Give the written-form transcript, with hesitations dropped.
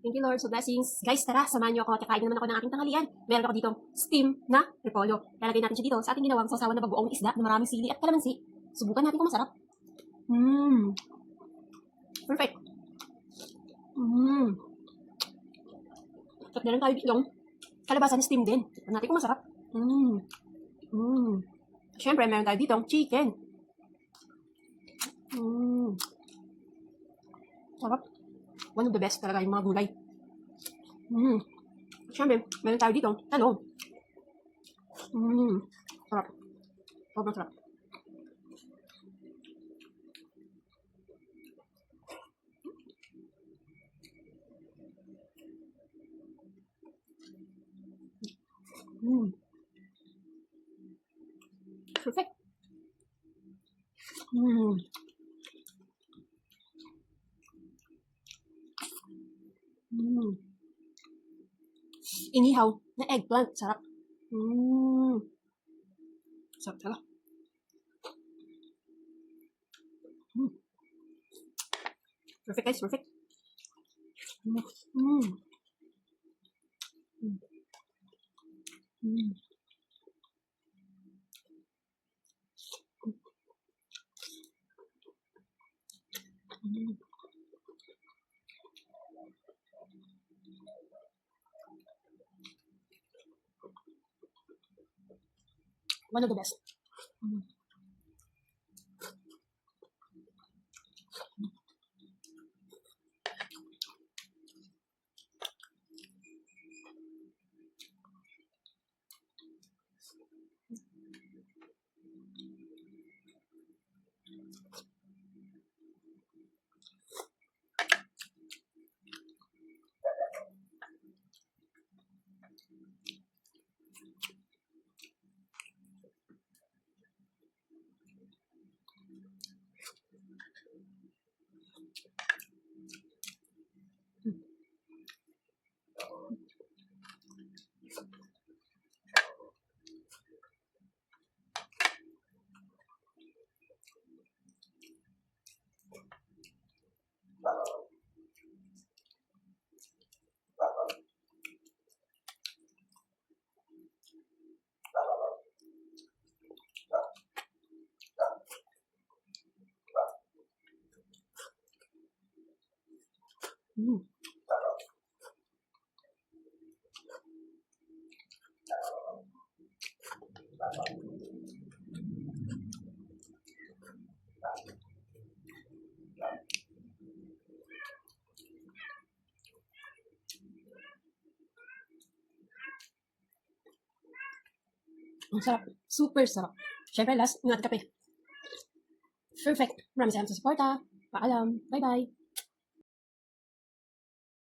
Thank you, Lord, so blessings. Guys, tara, samahan niyo ako at kakain naman ako ng aking tanghalian. Meron ako dito steam na repolyo. Lalagay natin siya dito sa ating ginawang sausawan na bagoong isda na maraming sili at kalamansi. Subukan natin kung masarap. Perfect. At meron tayo ditong kalabasan steam din. Tignan natin kung masarap. Siyempre, meron tayo ditong chicken. Sarap. One of the best talaga yung mga gulay. Siyempre, meron tayo ditong talong. Sarap. Sobrang sarap. Perfect. Inihaw na eggplant. Sarap. Sarap talaga. Perfect guys, perfect. One of the best. Ang sarap. Super sarap. Siyempre, last, yung ating kape. Perfect. Maraming salamat sa suporta. Paalam. Bye-bye.